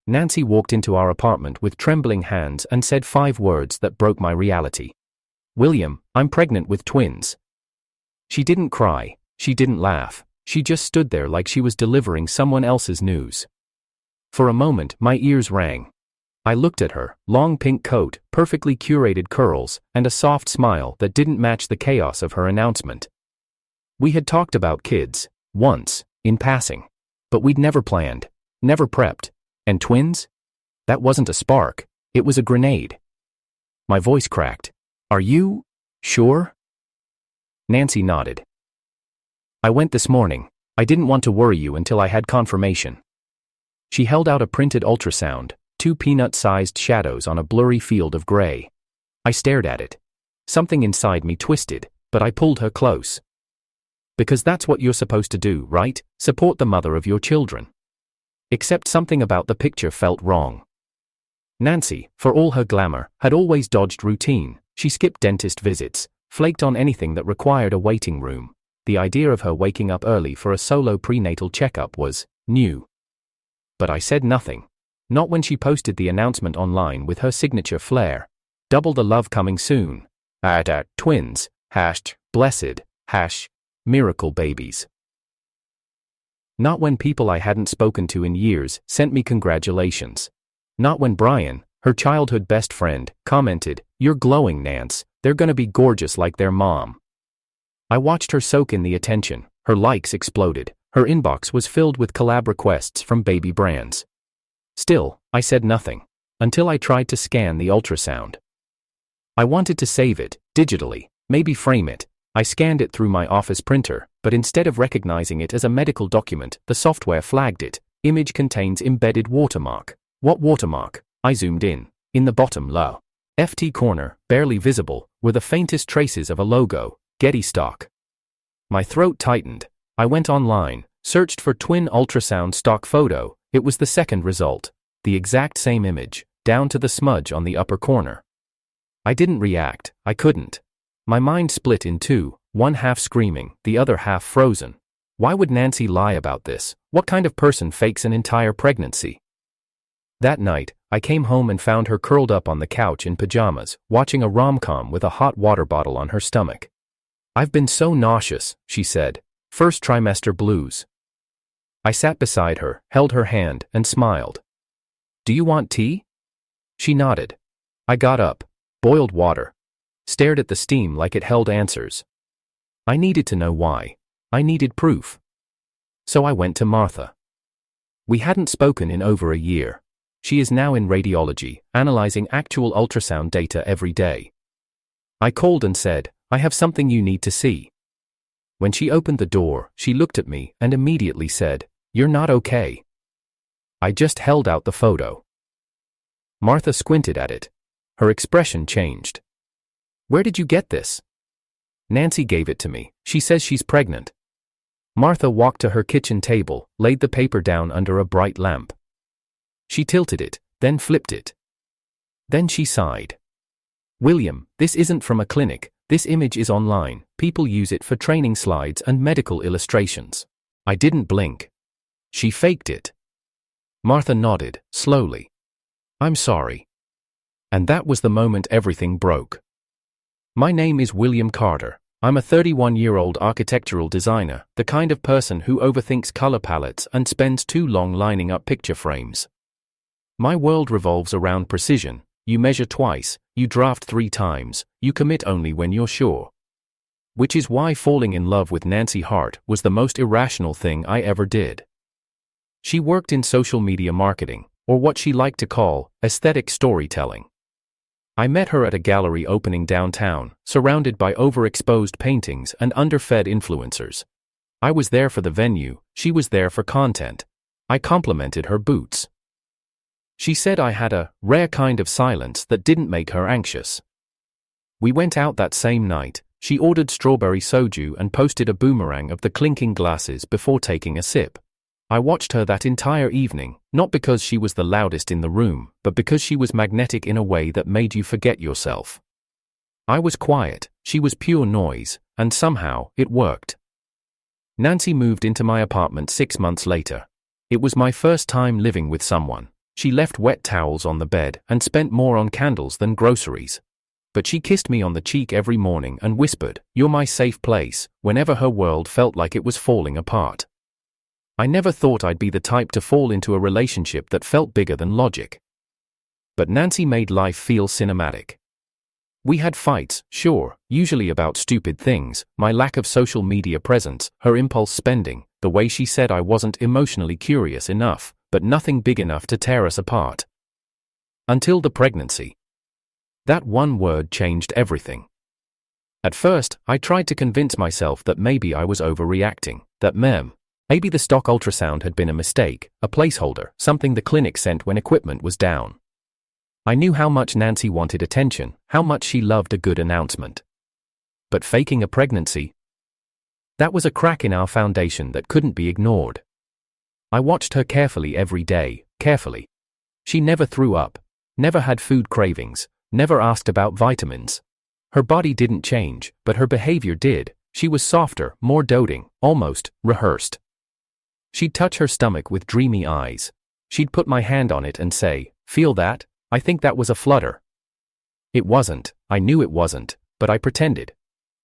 Nancy walked into our apartment with trembling hands and said 5 words that broke my reality. "William, I'm pregnant with twins." She didn't cry, she didn't laugh, she just stood there like she was delivering someone else's news. For a moment, my ears rang. I looked at her, long pink coat, perfectly curated curls, and a soft smile that didn't match the chaos of her announcement. We had talked about kids, once, in passing. But we'd never planned, never prepped. And twins? That wasn't a spark, it was a grenade. My voice cracked. "Are you sure?" Nancy nodded. "I went this morning. I didn't want to worry you until I had confirmation." She held out a printed ultrasound, 2 peanut-sized shadows on a blurry field of gray. I stared at it. Something inside me twisted, but I pulled her close. "Because that's what you're supposed to do, right? Support the mother of your children." Except something about the picture felt wrong. Nancy, for all her glamour, had always dodged routine. She skipped dentist visits, flaked on anything that required a waiting room. The idea of her waking up early for a solo prenatal checkup was new. But I said nothing. Not when she posted the announcement online with her signature flair. "Double the love coming soon. Twins. Blessed. Miracle babies." Not when people I hadn't spoken to in years sent me congratulations. Not when Brian, her childhood best friend, commented, "You're glowing, Nance. They're gonna be gorgeous like their mom." I watched her soak in the attention. Her likes exploded. Her inbox was filled with collab requests from baby brands. Still, I said nothing. Until I tried to scan the ultrasound. I wanted to save it, digitally, maybe frame it. I scanned it through my office printer, but instead of recognizing it as a medical document, the software flagged it. "Image contains embedded watermark." What watermark? I zoomed in. In the bottom left corner, barely visible, were the faintest traces of a logo, Getty stock. My throat tightened. I went online, searched for twin ultrasound stock photo. It was the second result. The exact same image, down to the smudge on the upper corner. I didn't react, I couldn't. My mind split in two, one half screaming, the other half frozen. Why would Nancy lie about this? What kind of person fakes an entire pregnancy? That night, I came home and found her curled up on the couch in pajamas, watching a rom-com with a hot water bottle on her stomach. "I've been so nauseous," she said. "First trimester blues." I sat beside her, held her hand, and smiled. "Do you want tea?" She nodded. I got up, boiled water, stared at the steam like it held answers. I needed to know why. I needed proof. So I went to Martha. We hadn't spoken in over a year. She is now in radiology, analyzing actual ultrasound data every day. I called and said, "I have something you need to see." When she opened the door, she looked at me and immediately said, "You're not okay." I just held out the photo. Martha squinted at it. Her expression changed. "Where did you get this?" "Nancy gave it to me. She says she's pregnant." Martha walked to her kitchen table, laid the paper down under a bright lamp. She tilted it, then flipped it. Then she sighed. "William, this isn't from a clinic. This image is online. People use it for training slides and medical illustrations." I didn't blink. "She faked it." Martha nodded, slowly. "I'm sorry." And that was the moment everything broke. My name is William Carter. I'm a 31-year-old architectural designer, the kind of person who overthinks color palettes and spends too long lining up picture frames. My world revolves around precision. You measure twice, you draft 3 times, you commit only when you're sure. Which is why falling in love with Nancy Hart was the most irrational thing I ever did. She worked in social media marketing, or what she liked to call aesthetic storytelling. I met her at a gallery opening downtown, surrounded by overexposed paintings and underfed influencers. I was there for the venue, she was there for content. I complimented her boots. She said I had a rare kind of silence that didn't make her anxious. We went out that same night. She ordered strawberry soju and posted a boomerang of the clinking glasses before taking a sip. I watched her that entire evening, not because she was the loudest in the room, but because she was magnetic in a way that made you forget yourself. I was quiet, she was pure noise, and somehow, it worked. Nancy moved into my apartment 6 months later. It was my first time living with someone. She left wet towels on the bed and spent more on candles than groceries. But she kissed me on the cheek every morning and whispered, "You're my safe place," whenever her world felt like it was falling apart. I never thought I'd be the type to fall into a relationship that felt bigger than logic. But Nancy made life feel cinematic. We had fights, sure, usually about stupid things, my lack of social media presence, her impulse spending, the way she said I wasn't emotionally curious enough, but nothing big enough to tear us apart. Until the pregnancy. That one word changed everything. At first, I tried to convince myself that maybe I was overreacting, that maybe the stock ultrasound had been a mistake, a placeholder, something the clinic sent when equipment was down. I knew how much Nancy wanted attention, how much she loved a good announcement. But faking a pregnancy? That was a crack in our foundation that couldn't be ignored. I watched her carefully every day, carefully. She never threw up, never had food cravings, never asked about vitamins. Her body didn't change, but her behavior did. She was softer, more doting, almost rehearsed. She'd touch her stomach with dreamy eyes. She'd put my hand on it and say, "Feel that? I think that was a flutter." It wasn't, I knew it wasn't, but I pretended.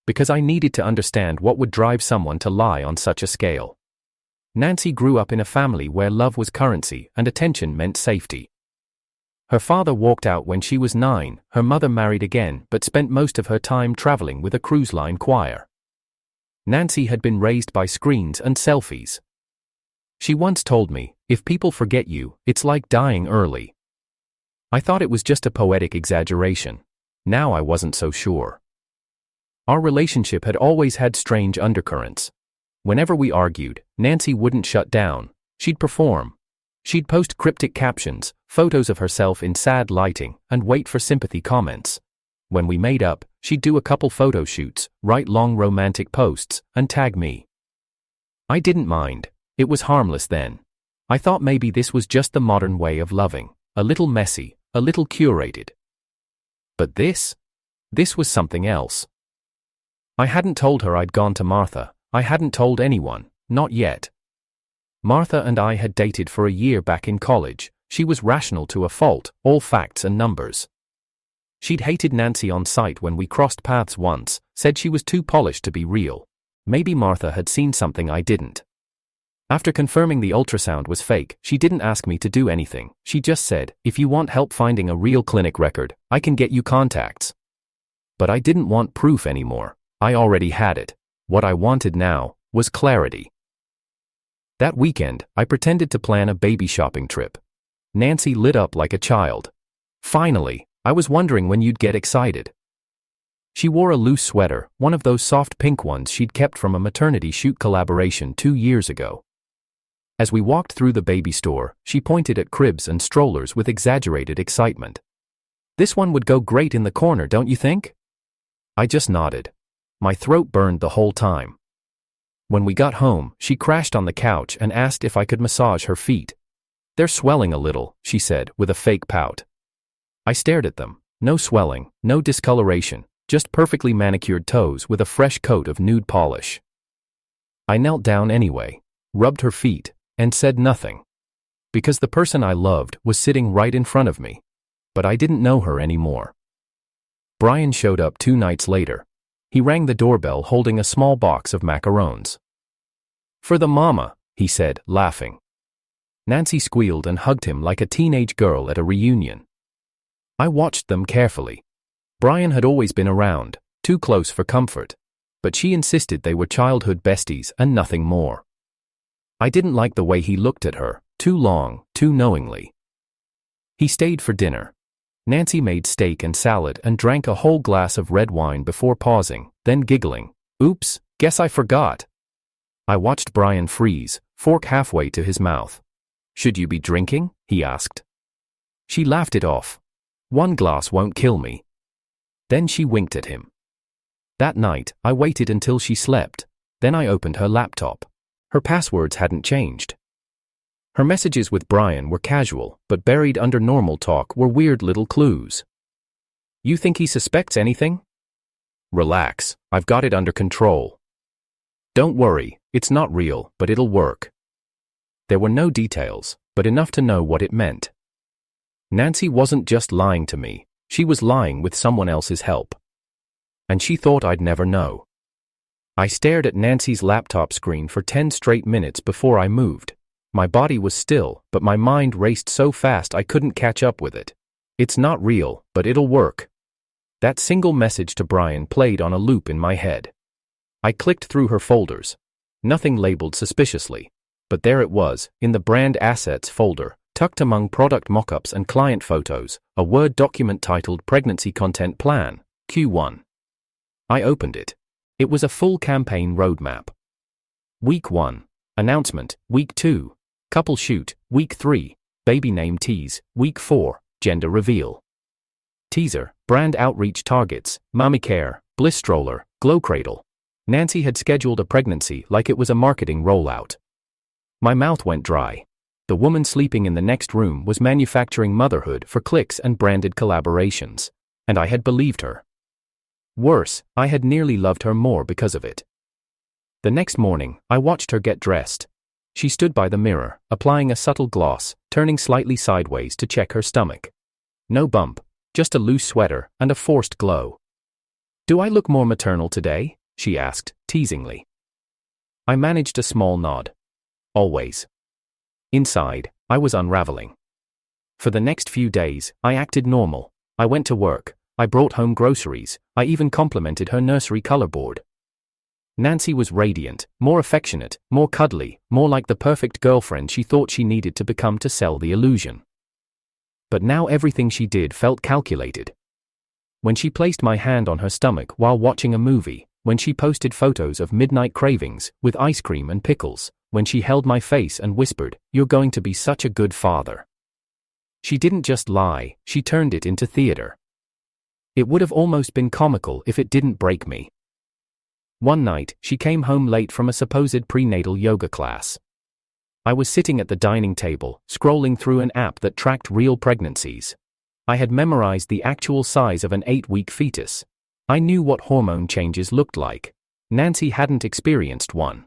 Because I needed to understand what would drive someone to lie on such a scale. Nancy grew up in a family where love was currency and attention meant safety. Her father walked out when she was 9, her mother married again but spent most of her time traveling with a cruise line choir. Nancy had been raised by screens and selfies. She once told me, "If people forget you, it's like dying early." I thought it was just a poetic exaggeration. Now I wasn't so sure. Our relationship had always had strange undercurrents. Whenever we argued, Nancy wouldn't shut down. She'd perform. She'd post cryptic captions, photos of herself in sad lighting, and wait for sympathy comments. When we made up, she'd do a couple photo shoots, write long romantic posts, and tag me. I didn't mind. It was harmless then. I thought maybe this was just the modern way of loving, a little messy, a little curated. But this was something else. I hadn't told her I'd gone to Martha. I hadn't told anyone, not yet. Martha and I had dated for a year back in college. She was rational to a fault, all facts and numbers. She'd hated Nancy on sight when we crossed paths once, said she was too polished to be real. Maybe Martha had seen something I didn't. After confirming the ultrasound was fake, she didn't ask me to do anything. She just said, "If you want help finding a real clinic record, I can get you contacts." But I didn't want proof anymore. I already had it. What I wanted now was clarity. That weekend, I pretended to plan a baby shopping trip. Nancy lit up like a child. "Finally, I was wondering when you'd get excited." She wore a loose sweater, one of those soft pink ones she'd kept from a maternity shoot collaboration 2 years ago. As we walked through the baby store, she pointed at cribs and strollers with exaggerated excitement. "This one would go great in the corner, don't you think?" I just nodded. My throat burned the whole time. When we got home, she crashed on the couch and asked if I could massage her feet. "They're swelling a little," she said, with a fake pout. I stared at them. No swelling, no discoloration, just perfectly manicured toes with a fresh coat of nude polish. I knelt down anyway, rubbed her feet, and said nothing. Because the person I loved was sitting right in front of me. But I didn't know her anymore. Brian showed up 2 nights later. He rang the doorbell holding a small box of macarons. "For the mama," he said, laughing. Nancy squealed and hugged him like a teenage girl at a reunion. I watched them carefully. Brian had always been around, too close for comfort. But she insisted they were childhood besties and nothing more. I didn't like the way he looked at her, too long, too knowingly. He stayed for dinner. Nancy made steak and salad and drank a whole glass of red wine before pausing, then giggling. "Oops, guess I forgot." I watched Brian freeze, fork halfway to his mouth. "Should you be drinking?" he asked. She laughed it off. "1 glass won't kill me." Then she winked at him. That night, I waited until she slept. Then I opened her laptop. Her passwords hadn't changed. Her messages with Brian were casual, but buried under normal talk were weird little clues. "You think he suspects anything?" "Relax, I've got it under control." "Don't worry, it's not real, but it'll work." There were no details, but enough to know what it meant. Nancy wasn't just lying to me, she was lying with someone else's help. And she thought I'd never know. I stared at Nancy's laptop screen for 10 straight minutes before I moved. My body was still, but my mind raced so fast I couldn't catch up with it. It's not real, but it'll work. That single message to Brian played on a loop in my head. I clicked through her folders. Nothing labeled suspiciously. But there it was, in the Brand Assets folder, tucked among product mockups and client photos, a Word document titled Pregnancy Content Plan, Q1. I opened it. It was a full campaign roadmap. Week 1. Announcement. Week 2. Couple shoot. Week 3. Baby name tease. Week 4. Gender reveal. Teaser. Brand outreach targets. Mommy care. Bliss stroller. Glow cradle. Nancy had scheduled a pregnancy like it was a marketing rollout. My mouth went dry. The woman sleeping in the next room was manufacturing motherhood for clicks and branded collaborations. And I had believed her. Worse, I had nearly loved her more because of it. The next morning, I watched her get dressed. She stood by the mirror, applying a subtle gloss, turning slightly sideways to check her stomach. No bump, just a loose sweater and a forced glow. "Do I look more maternal today?" she asked, teasingly. I managed a small nod. Always. Inside, I was unraveling. For the next few days, I acted normal. I went to work. I brought home groceries. I even complimented her nursery color board. Nancy was radiant, more affectionate, more cuddly, more like the perfect girlfriend she thought she needed to become to sell the illusion. But now everything she did felt calculated. When she placed my hand on her stomach while watching a movie, when she posted photos of midnight cravings with ice cream and pickles, when she held my face and whispered, "You're going to be such a good father." She didn't just lie, she turned it into theater. It would have almost been comical if it didn't break me. One night, she came home late from a supposed prenatal yoga class. I was sitting at the dining table, scrolling through an app that tracked real pregnancies. I had memorized the actual size of an 8-week fetus. I knew what hormone changes looked like. Nancy hadn't experienced one.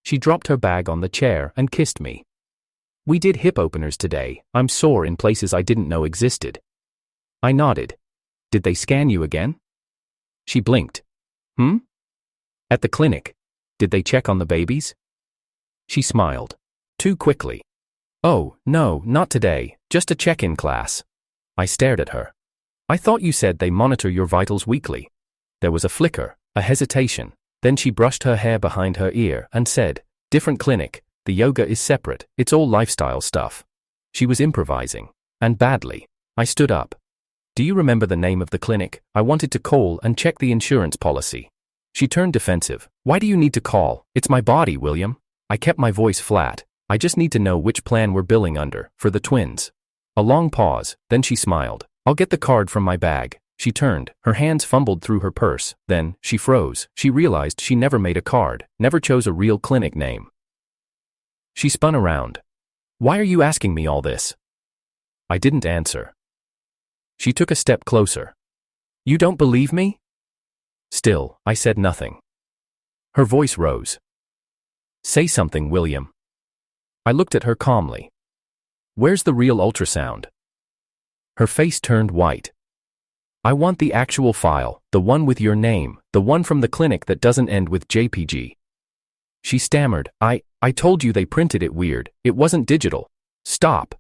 She dropped her bag on the chair and kissed me. "We did hip openers today. I'm sore in places I didn't know existed." I nodded. "Did they scan you again?" She blinked. "At the clinic. Did they check on the babies?" She smiled. Too quickly. "Oh, no, not today, just a check-in class." I stared at her. "I thought you said they monitor your vitals weekly." There was a flicker, a hesitation. Then she brushed her hair behind her ear and said, "Different clinic, the yoga is separate, it's all lifestyle stuff." She was improvising. And badly. I stood up. "Do you remember the name of the clinic? I wanted to call and check the insurance policy." She turned defensive. "Why do you need to call? It's my body, William." I kept my voice flat. "I just need to know which plan we're billing under, for the twins." A long pause, then she smiled. "I'll get the card from my bag." She turned, her hands fumbled through her purse, then, she froze. She realized she never made a card, never chose a real clinic name. She spun around. "Why are you asking me all this?" I didn't answer. She took a step closer. "You don't believe me?" Still, I said nothing. Her voice rose. "Say something, William." I looked at her calmly. "Where's the real ultrasound?" Her face turned white. "I want the actual file, the one with your name, the one from the clinic that doesn't end with JPG." She stammered, I told you they printed it weird, it wasn't digital. Stop."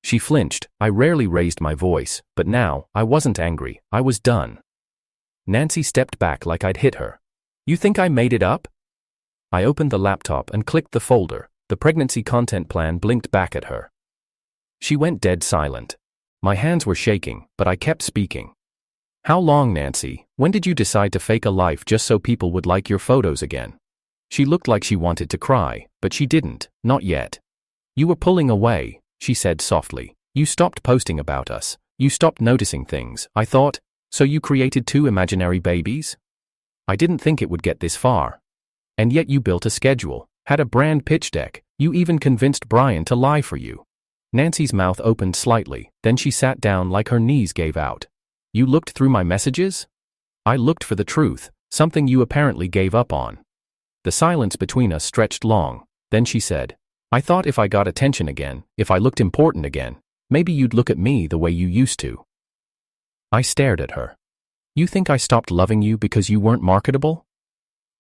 She flinched. I rarely raised my voice, but now, I wasn't angry, I was done. Nancy stepped back like I'd hit her. "You think I made it up?" I opened the laptop and clicked the folder. The pregnancy content plan blinked back at her. She went dead silent. My hands were shaking, but I kept speaking. "How long, Nancy? When did you decide to fake a life just so people would like your photos again?" She looked like she wanted to cry, but she didn't, not yet. "You were pulling away," she said softly. "You stopped posting about us. You stopped noticing things. I thought, so you created 2 imaginary babies? I didn't think it would get this far. And yet you built a schedule, had a brand pitch deck, you even convinced Brian to lie for you." Nancy's mouth opened slightly, then she sat down like her knees gave out. "You looked through my messages?" "I looked for the truth, something you apparently gave up on." The silence between us stretched long, then she said, "I thought if I got attention again, if I looked important again, maybe you'd look at me the way you used to. I stared at her. You think I stopped loving you because you weren't marketable?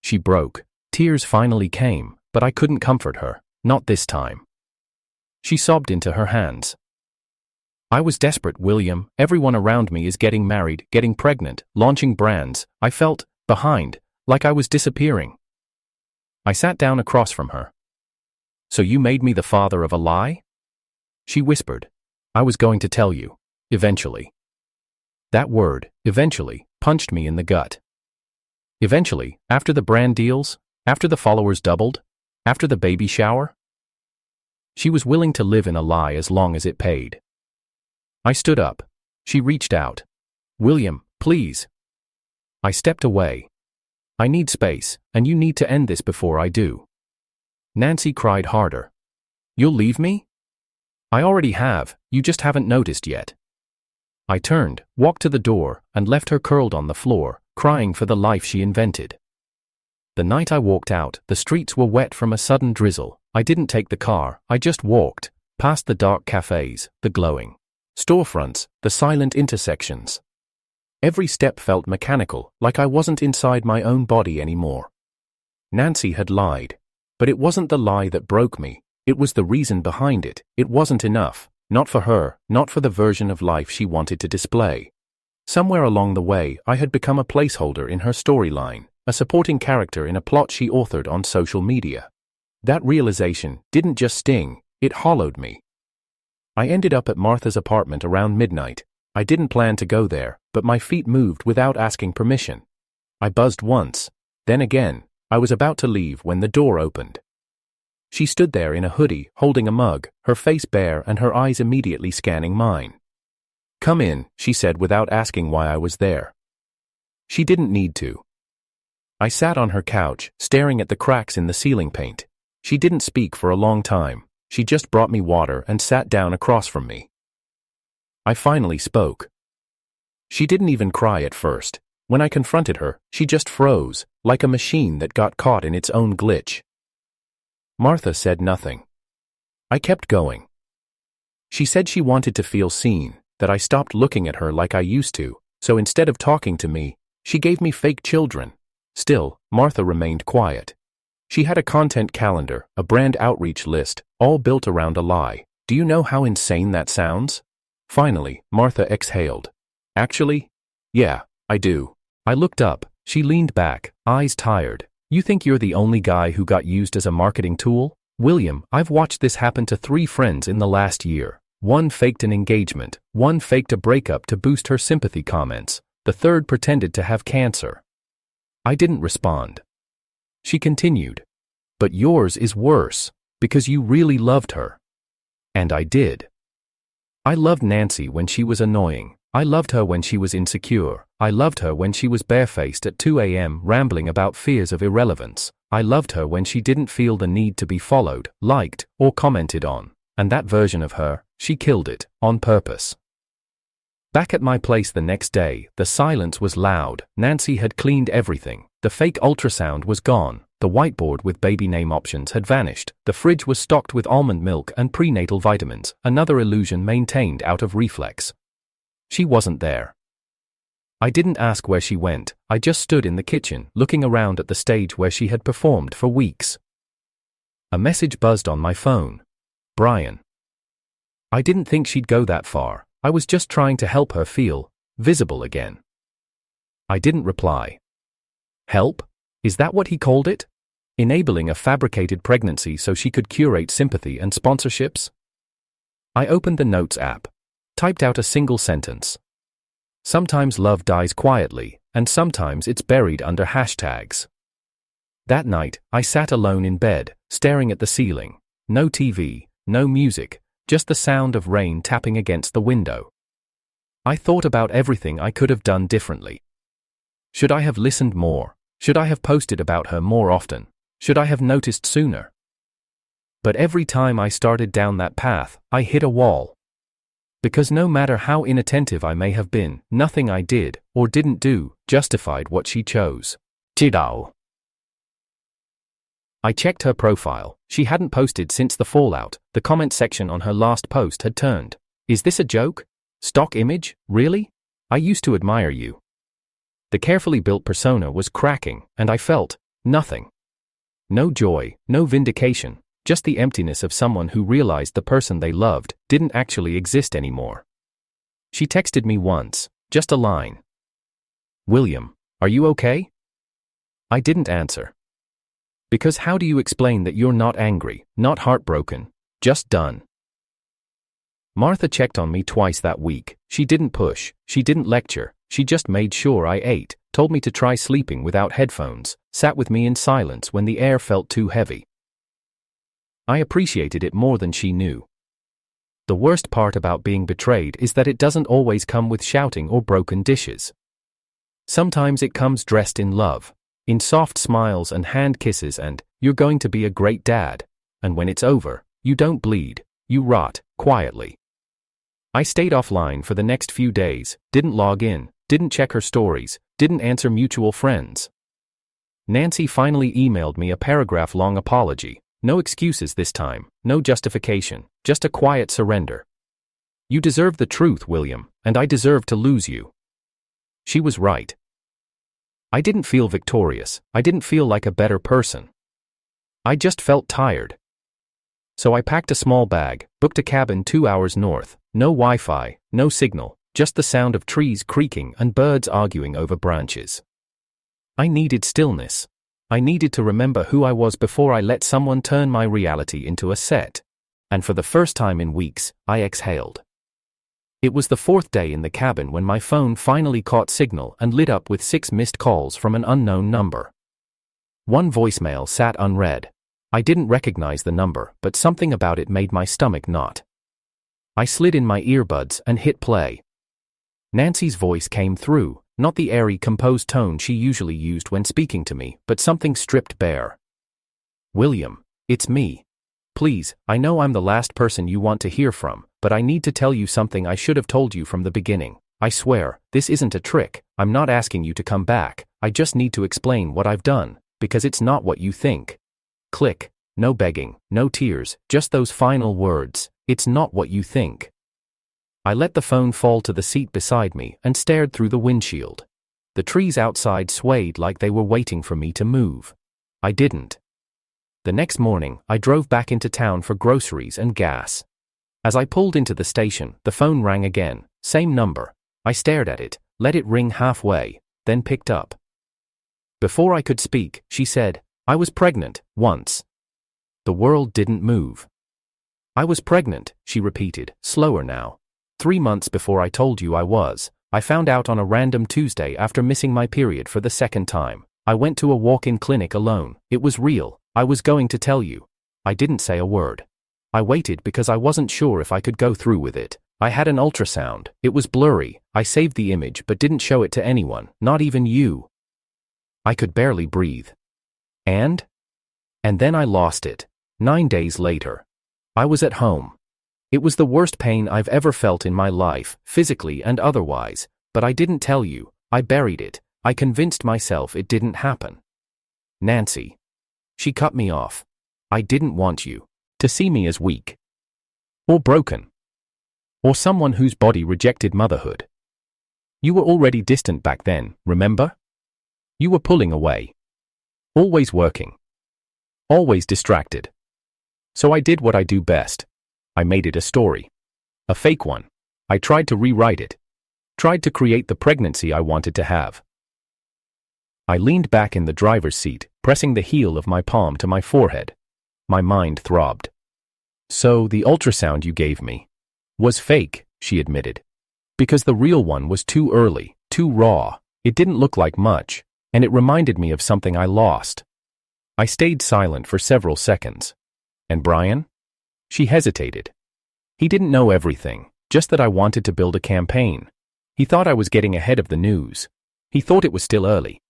She broke. Tears finally came, but I couldn't comfort her, not this time. She sobbed into her hands. I was desperate, William. Everyone around me is getting married, getting pregnant, launching brands. I felt behind, like I was disappearing. I sat down across from her. So you made me the father of a lie? She whispered. I was going to tell you. Eventually. That word, eventually, punched me in the gut. Eventually, after the brand deals, after the followers doubled, after the baby shower? She was willing to live in a lie as long as it paid. I stood up. She reached out. William, please. I stepped away. I need space, and you need to end this before I do. Nancy cried harder. You'll leave me? I already have, you just haven't noticed yet. I turned, walked to the door, and left her curled on the floor, crying for the life she invented. The night I walked out, the streets were wet from a sudden drizzle. I didn't take the car, I just walked, past the dark cafes, the glowing storefronts, the silent intersections. Every step felt mechanical, like I wasn't inside my own body anymore. Nancy had lied. But it wasn't the lie that broke me, it was the reason behind it. It wasn't enough, not for her, not for the version of life she wanted to display. Somewhere along the way, I had become a placeholder in her storyline, a supporting character in a plot she authored on social media. That realization didn't just sting, it hollowed me. I ended up at Martha's apartment around midnight. I didn't plan to go there, but my feet moved without asking permission. I buzzed once, then again. I was about to leave when the door opened. She stood there in a hoodie, holding a mug, her face bare and her eyes immediately scanning mine. Come in, she said without asking why I was there. She didn't need to. I sat on her couch, staring at the cracks in the ceiling paint. She didn't speak for a long time. She just brought me water and sat down across from me. I finally spoke. She didn't even cry at first. When I confronted her, she just froze, like a machine that got caught in its own glitch. Martha said nothing. I kept going. She said she wanted to feel seen, that I stopped looking at her like I used to, so instead of talking to me, she gave me fake children. Still, Martha remained quiet. She had a content calendar, a brand outreach list, all built around a lie. Do you know how insane that sounds? Finally, Martha exhaled. Actually? Yeah, I do. I looked up. She leaned back, eyes tired. You think you're the only guy who got used as a marketing tool? William, I've watched this happen to 3 friends in the last year. One faked an engagement, one faked a breakup to boost her sympathy comments, the third pretended to have cancer. I didn't respond. She continued. But yours is worse, because you really loved her. And I did. I loved Nancy when she was annoying. I loved her when she was insecure. I loved her when she was barefaced at 2 a.m. rambling about fears of irrelevance. I loved her when she didn't feel the need to be followed, liked, or commented on. And that version of her, she killed it, on purpose. Back at my place the next day, the silence was loud. Nancy had cleaned everything. The fake ultrasound was gone. The whiteboard with baby name options had vanished. The fridge was stocked with almond milk and prenatal vitamins, another illusion maintained out of reflex. She wasn't there. I didn't ask where she went. I just stood in the kitchen, looking around at the stage where she had performed for weeks. A message buzzed on my phone. Brian. I didn't think she'd go that far. I was just trying to help her feel visible again. I didn't reply. Help? Is that what he called it? Enabling a fabricated pregnancy so she could curate sympathy and sponsorships? I opened the Notes app. Typed out a single sentence. Sometimes love dies quietly, and sometimes it's buried under hashtags. That night, I sat alone in bed, staring at the ceiling. No TV, no music, just the sound of rain tapping against the window. I thought about everything I could have done differently. Should I have listened more? Should I have posted about her more often? Should I have noticed sooner? But every time I started down that path, I hit a wall. Because no matter how inattentive I may have been, nothing I did, or didn't do, justified what she chose. Tidao. I checked her profile. She hadn't posted since the fallout. The comment section on her last post had turned Is this a joke? Stock image? Really? I used to admire you. The carefully built persona was cracking, and I felt nothing. No joy, no vindication, just the emptiness of someone who realized the person they loved didn't actually exist anymore. She texted me once, just a line. William, are you okay? I didn't answer. Because how do you explain that you're not angry, not heartbroken, just done? Martha checked on me twice that week. She didn't push, she didn't lecture, she just made sure I ate, told me to try sleeping without headphones, sat with me in silence when the air felt too heavy. I appreciated it more than she knew. The worst part about being betrayed is that it doesn't always come with shouting or broken dishes. Sometimes it comes dressed in love, in soft smiles and hand kisses and, "You're going to be a great dad," and when it's over, you don't bleed, you rot, quietly. I stayed offline for the next few days, didn't log in, didn't check her stories, didn't answer mutual friends. Nancy finally emailed me a paragraph-long apology. No excuses this time, no justification, just a quiet surrender. You deserve the truth, William, and I deserve to lose you. She was right. I didn't feel victorious, I didn't feel like a better person. I just felt tired. So I packed a small bag, booked a cabin 2 hours north, no Wi-Fi, no signal, just the sound of trees creaking and birds arguing over branches. I needed stillness. I needed to remember who I was before I let someone turn my reality into a set. And for the first time in weeks, I exhaled. It was the 4th day in the cabin when my phone finally caught signal and lit up with 6 missed calls from an unknown number. One voicemail sat unread. I didn't recognize the number, but something about it made my stomach knot. I slid in my earbuds and hit play. Nancy's voice came through, not the airy, composed tone she usually used when speaking to me, but something stripped bare. William, it's me. Please, I know I'm the last person you want to hear from, but I need to tell you something I should have told you from the beginning. I swear, this isn't a trick. I'm not asking you to come back. I just need to explain what I've done, because it's not what you think. Click. No begging, no tears, just those final words. It's not what you think. I let the phone fall to the seat beside me and stared through the windshield. The trees outside swayed like they were waiting for me to move. I didn't. The next morning, I drove back into town for groceries and gas. As I pulled into the station, the phone rang again, same number. I stared at it, let it ring halfway, then picked up. Before I could speak, she said, "I was pregnant, once." The world didn't move. "I was pregnant," she repeated, slower now. 3 months before I told you I was. I found out on a random Tuesday after missing my period for the 2nd time. I went to a walk-in clinic alone. It was real. I was going to tell you. I didn't say a word. I waited because I wasn't sure if I could go through with it. I had an ultrasound. It was blurry. I saved the image but didn't show it to anyone, not even you. I could barely breathe. And then I lost it. 9 days later. I was at home. It was the worst pain I've ever felt in my life, physically and otherwise, but I didn't tell you. I buried it. I convinced myself it didn't happen. Nancy. She cut me off. I didn't want you to see me as weak. Or broken. Or someone whose body rejected motherhood. You were already distant back then, remember? You were pulling away. Always working. Always distracted. So I did what I do best. I made it a story. A fake one. I tried to rewrite it. Tried to create the pregnancy I wanted to have. I leaned back in the driver's seat, pressing the heel of my palm to my forehead. My mind throbbed. "So the ultrasound you gave me was fake," she admitted. "Because the real one was too early, too raw. It didn't look like much, and it reminded me of something I lost." I stayed silent for several seconds. "And Brian?" She hesitated. "He didn't know everything, just that I wanted to build a campaign. He thought I was getting ahead of the news. He thought it was still early.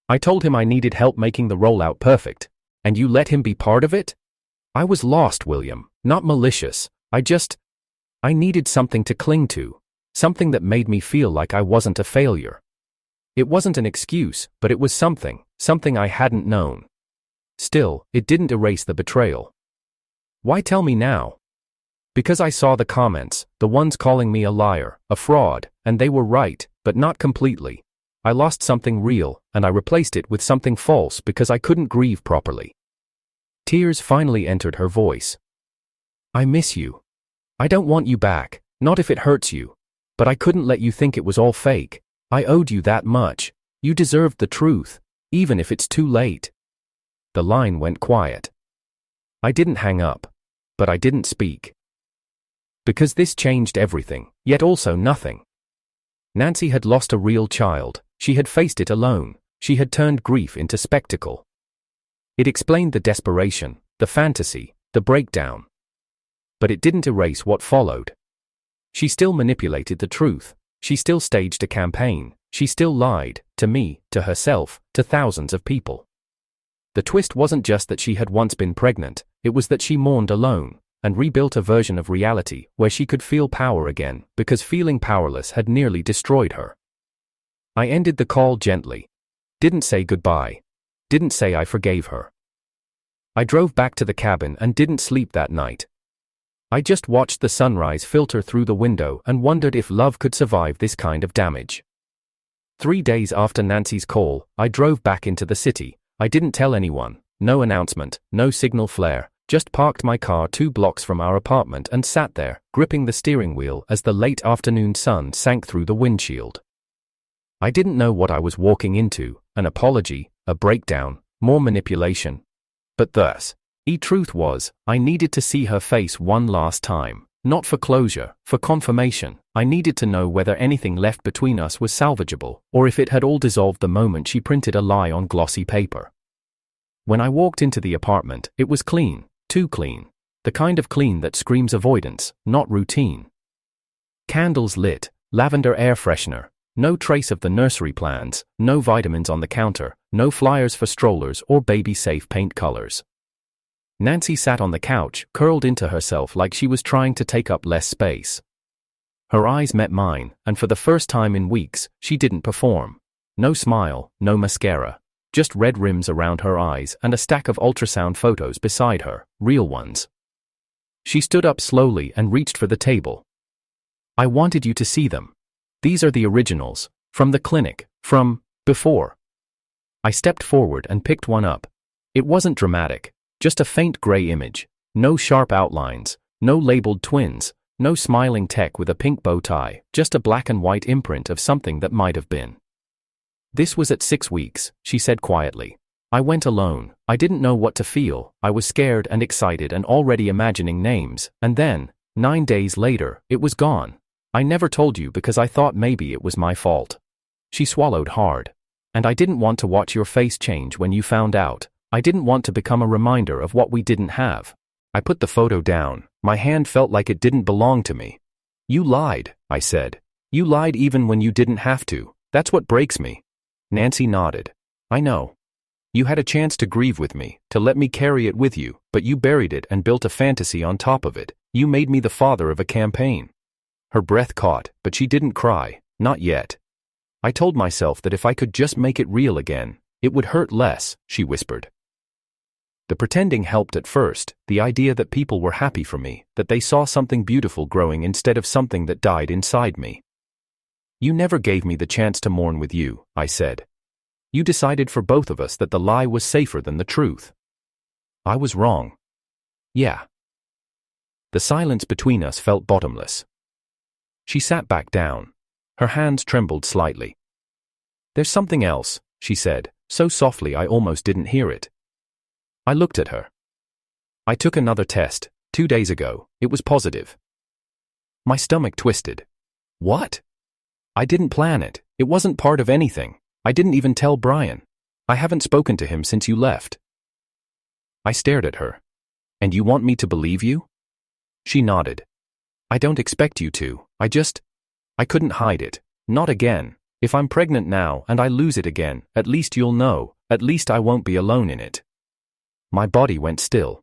I told him I needed help making the rollout perfect, and you let him be part of it? I was lost, William, not malicious. I needed something to cling to, something that made me feel like I wasn't a failure. It wasn't an excuse, but it was something I hadn't known. Still, it didn't erase the betrayal. Why tell me now?" Because I saw the comments, the ones calling me a liar, a fraud, and they were right, but not completely. I lost something real, and I replaced it with something false because I couldn't grieve properly. Tears finally entered her voice. I miss you. I don't want you back, not if it hurts you. But I couldn't let you think it was all fake. I owed you that much. You deserved the truth, even if it's too late. The line went quiet. I didn't hang up, but I didn't speak. Because this changed everything, yet also nothing. Nancy had lost a real child, she had faced it alone, she had turned grief into spectacle. It explained the desperation, the fantasy, the breakdown. But it didn't erase what followed. She still manipulated the truth, she still staged a campaign, she still lied, to me, to herself, to thousands of people. The twist wasn't just that she had once been pregnant, it was that she mourned alone, and rebuilt a version of reality where she could feel power again, because feeling powerless had nearly destroyed her. I ended the call gently. Didn't say goodbye. Didn't say I forgave her. I drove back to the cabin and didn't sleep that night. I just watched the sunrise filter through the window and wondered if love could survive this kind of damage. 3 days after Nancy's call, I drove back into the city. I didn't tell anyone, no announcement, no signal flare, just parked my car 2 blocks from our apartment and sat there, gripping the steering wheel as the late afternoon sun sank through the windshield. I didn't know what I was walking into, an apology, a breakdown, more manipulation. But the truth was, I needed to see her face one last time, not for closure, for confirmation. I needed to know whether anything left between us was salvageable, or if it had all dissolved the moment she printed a lie on glossy paper. When I walked into the apartment, it was clean, too clean. The kind of clean that screams avoidance, not routine. Candles lit, lavender air freshener, no trace of the nursery plans, no vitamins on the counter, no flyers for strollers or baby-safe paint colors. Nancy sat on the couch, curled into herself like she was trying to take up less space. Her eyes met mine, and for the first time in weeks, she didn't perform. No smile, no mascara. Just red rims around her eyes and a stack of ultrasound photos beside her, real ones. She stood up slowly and reached for the table. I wanted you to see them. These are the originals, from the clinic, from before. I stepped forward and picked one up. It wasn't dramatic, just a faint gray image, no sharp outlines, no labeled twins, no smiling tech with a pink bow tie, just a black and white imprint of something that might have been. This was at 6 weeks, she said quietly. I went alone, I didn't know what to feel, I was scared and excited and already imagining names, and then, 9 days later, it was gone. I never told you because I thought maybe it was my fault. She swallowed hard. And I didn't want to watch your face change when you found out. I didn't want to become a reminder of what we didn't have. I put the photo down, my hand felt like it didn't belong to me. You lied, I said. You lied even when you didn't have to, that's what breaks me. Nancy nodded. I know. You had a chance to grieve with me, to let me carry it with you, but you buried it and built a fantasy on top of it. You made me the father of a campaign. Her breath caught, but she didn't cry, not yet. I told myself that if I could just make it real again, it would hurt less, she whispered. The pretending helped at first, the idea that people were happy for me, that they saw something beautiful growing instead of something that died inside me. You never gave me the chance to mourn with you, I said. You decided for both of us that the lie was safer than the truth. I was wrong. Yeah. The silence between us felt bottomless. She sat back down. Her hands trembled slightly. There's something else, she said, so softly I almost didn't hear it. I looked at her. I took another test, 2 days ago, it was positive. My stomach twisted. What? I didn't plan it, it wasn't part of anything. I didn't even tell Brian. I haven't spoken to him since you left. I stared at her. And you want me to believe you? She nodded. I don't expect you to, I couldn't hide it, not again. If I'm pregnant now and I lose it again, at least you'll know, at least I won't be alone in it. My body went still.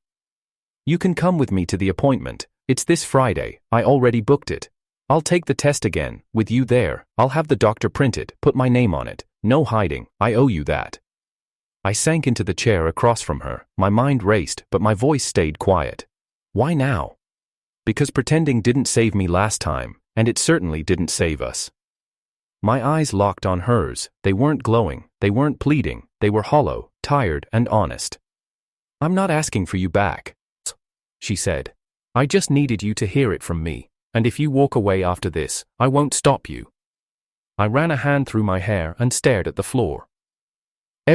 You can come with me to the appointment, it's this Friday, I already booked it. I'll take the test again, with you there, I'll have the doctor print it, put my name on it, no hiding, I owe you that. I sank into the chair across from her, my mind raced but my voice stayed quiet. Why now? Because pretending didn't save me last time, and it certainly didn't save us. My eyes locked on hers. They weren't glowing, they weren't pleading, they were hollow, tired, and honest. "I'm not asking for you back," she said. "I just needed you to hear it from me, and if you walk away after this, I won't stop you." I ran a hand through my hair and stared at the floor.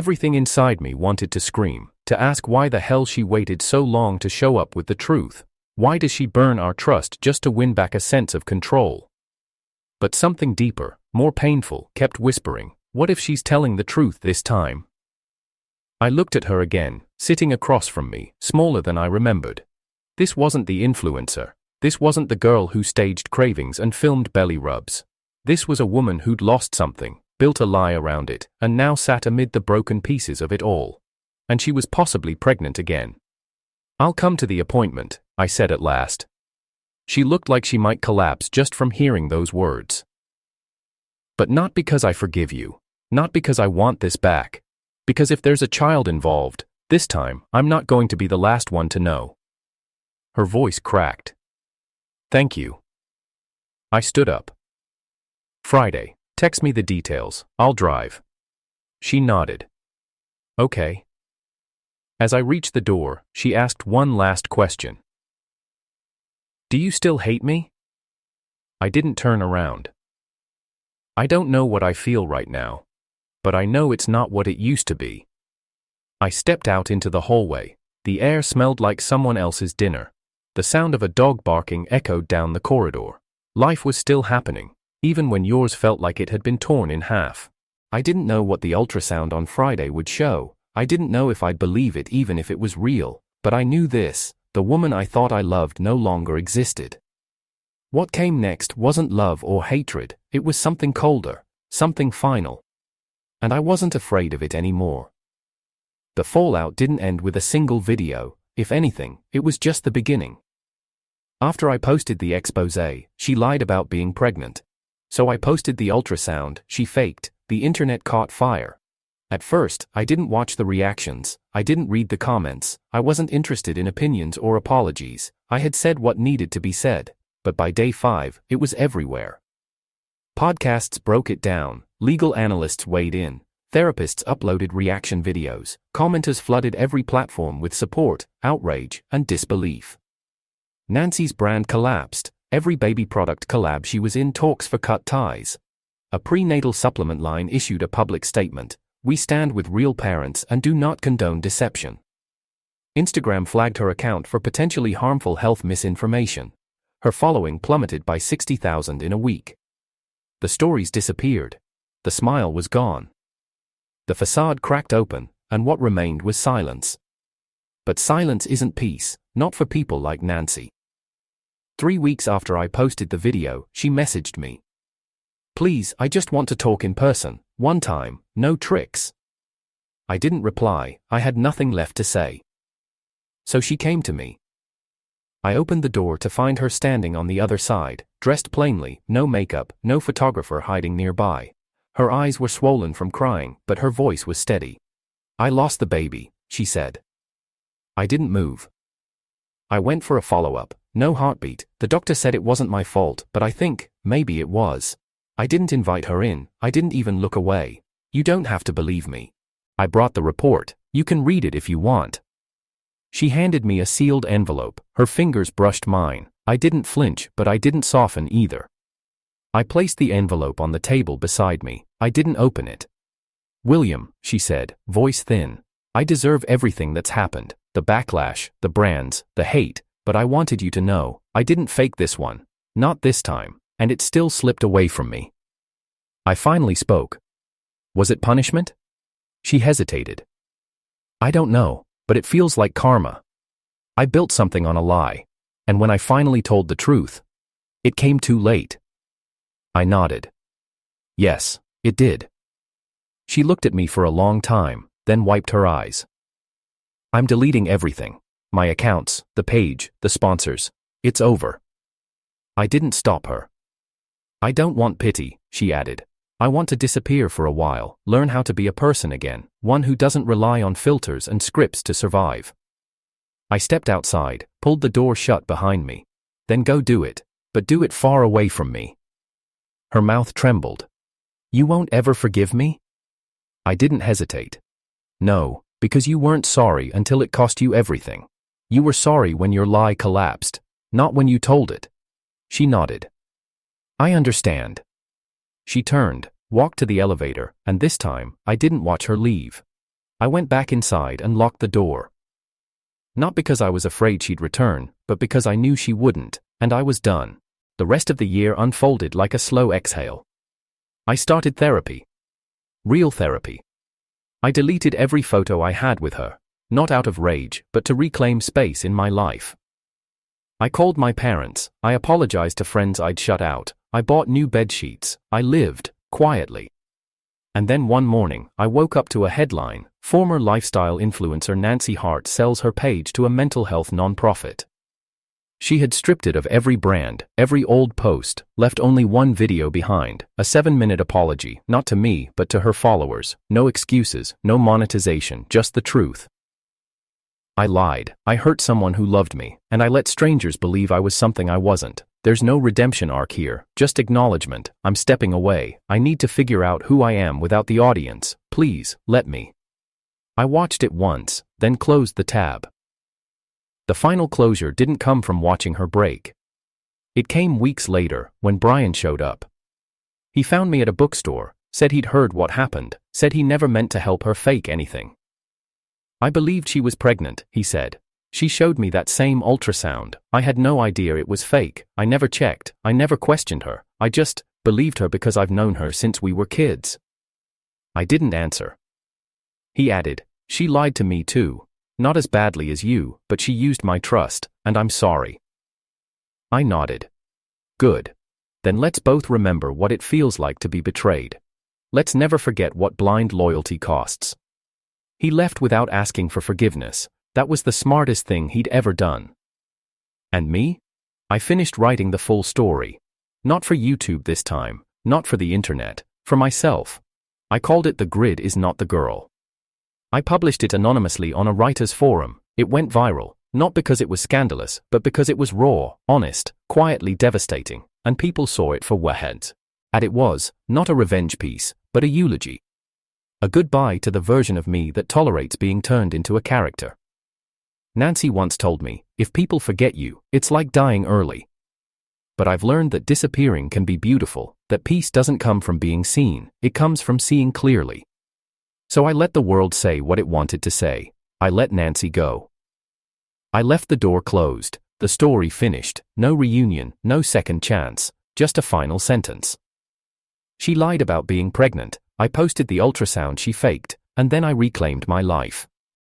Everything inside me wanted to scream, to ask why the hell she waited so long to show up with the truth. Why does she burn our trust just to win back a sense of control? But something deeper, more painful, kept whispering, what if she's telling the truth this time? I looked at her again, sitting across from me, smaller than I remembered. This wasn't the influencer. This wasn't the girl who staged cravings and filmed belly rubs. This was a woman who'd lost something, built a lie around it, and now sat amid the broken pieces of it all. And she was possibly pregnant again. "I'll come to the appointment," I said at last. She looked like she might collapse just from hearing those words. "But not because I forgive you. Not because I want this back. Because if there's a child involved, this time, I'm not going to be the last one to know." Her voice cracked. "Thank you." I stood up. "Friday, text me the details, I'll drive." She nodded. "Okay." As I reached the door, she asked one last question. "Do you still hate me?" I didn't turn around. I don't know what I feel right now, but I know it's not what it used to be. I stepped out into the hallway. The air smelled like someone else's dinner. The sound of a dog barking echoed down the corridor. Life was still happening, even when yours felt like it had been torn in half. I didn't know what the ultrasound on Friday would show. I didn't know if I'd believe it even if it was real, but I knew this: the woman I thought I loved no longer existed. What came next wasn't love or hatred, it was something colder, something final. And I wasn't afraid of it anymore. The fallout didn't end with a single video. If anything, it was just the beginning. After I posted the exposé, she lied about being pregnant. So I posted the ultrasound she faked. The internet caught fire. At first, I didn't watch the reactions, I didn't read the comments, I wasn't interested in opinions or apologies. I had said what needed to be said, but by day 5, it was everywhere. Podcasts broke it down, legal analysts weighed in, therapists uploaded reaction videos, commenters flooded every platform with support, outrage, and disbelief. Nancy's brand collapsed, every baby product collab she was in talks for cut ties. A prenatal supplement line issued a public statement: "We stand with real parents and do not condone deception." Instagram flagged her account for potentially harmful health misinformation. Her following plummeted by 60,000 in a week. The stories disappeared. The smile was gone. The facade cracked open, and what remained was silence. But silence isn't peace, not for people like Nancy. 3 weeks after I posted the video, she messaged me. "Please, I just want to talk in person, one time, no tricks." I didn't reply, I had nothing left to say. So she came to me. I opened the door to find her standing on the other side, dressed plainly, no makeup, no photographer hiding nearby. Her eyes were swollen from crying, but her voice was steady. "I lost the baby," she said. I didn't move. I went for a follow-up, no heartbeat. The doctor said it wasn't my fault, but I think, maybe it was. I didn't invite her in, I didn't even look away. "You don't have to believe me. I brought the report, you can read it if you want." She handed me a sealed envelope, her fingers brushed mine. I didn't flinch, but I didn't soften either. I placed the envelope on the table beside me. I didn't open it. "William," she said, voice thin, "I deserve everything that's happened, the backlash, the brands, the hate, but I wanted you to know, I didn't fake this one. Not this time, and it still slipped away from me." I finally spoke. "Was it punishment?" She hesitated. "I don't know, but it feels like karma. I built something on a lie, and when I finally told the truth, it came too late." I nodded. "Yes, it did." She looked at me for a long time, then wiped her eyes. "I'm deleting everything. My accounts, the page, the sponsors. It's over." I didn't stop her. "I don't want pity," she added. "I want to disappear for a while, learn how to be a person again, one who doesn't rely on filters and scripts to survive." I stepped outside, pulled the door shut behind me. Then go do it. But do it far away from me. Her mouth trembled. You won't ever forgive me? I didn't hesitate. No, because you weren't sorry until it cost you everything. You were sorry when your lie collapsed, not when you told it. She nodded. I understand. She turned, walked to the elevator, and this time, I didn't watch her leave. I went back inside and locked the door. Not because I was afraid she'd return, but because I knew she wouldn't, and I was done. The rest of the year unfolded like a slow exhale. I started therapy. Real therapy. I deleted every photo I had with her, not out of rage, but to reclaim space in my life. I called my parents, I apologized to friends I'd shut out, I bought new bedsheets, I lived, quietly. And then one morning, I woke up to a headline: former lifestyle influencer Nancy Hart sells her page to a mental health nonprofit. She had stripped it of every brand, every old post, left only one video behind, a 7-minute apology, not to me, but to her followers. No excuses, no monetization, just the truth. I lied, I hurt someone who loved me, and I let strangers believe I was something I wasn't. There's no redemption arc here, just acknowledgement. I'm stepping away. I need to figure out who I am without the audience. Please, let me. I watched it once, then closed the tab. The final closure didn't come from watching her break. It came weeks later, when Brian showed up. He found me at a bookstore, said he'd heard what happened, said he never meant to help her fake anything. I believed she was pregnant, he said. She showed me that same ultrasound. I had no idea it was fake. I never checked. I never questioned her. I just believed her because I've known her since we were kids. I didn't answer. He added, she lied to me too. Not as badly as you, but she used my trust, and I'm sorry. I nodded. Good. Then let's both remember what it feels like to be betrayed. Let's never forget what blind loyalty costs. He left without asking for forgiveness. That was the smartest thing he'd ever done. And me? I finished writing the full story. Not for YouTube this time, not for the internet, for myself. I called it The Grid Is Not the Girl. I published it anonymously on a writer's forum. It went viral, not because it was scandalous, but because it was raw, honest, quietly devastating, and people saw it for what it was, not a revenge piece, but a eulogy. A goodbye to the version of me that tolerates being turned into a character. Nancy once told me, if people forget you, it's like dying early. But I've learned that disappearing can be beautiful, that peace doesn't come from being seen, it comes from seeing clearly. So I let the world say what it wanted to say. I let Nancy go. I left the door closed, the story finished, no reunion, no second chance, just a final sentence. She lied about being pregnant, I posted the ultrasound she faked, and then I reclaimed my life.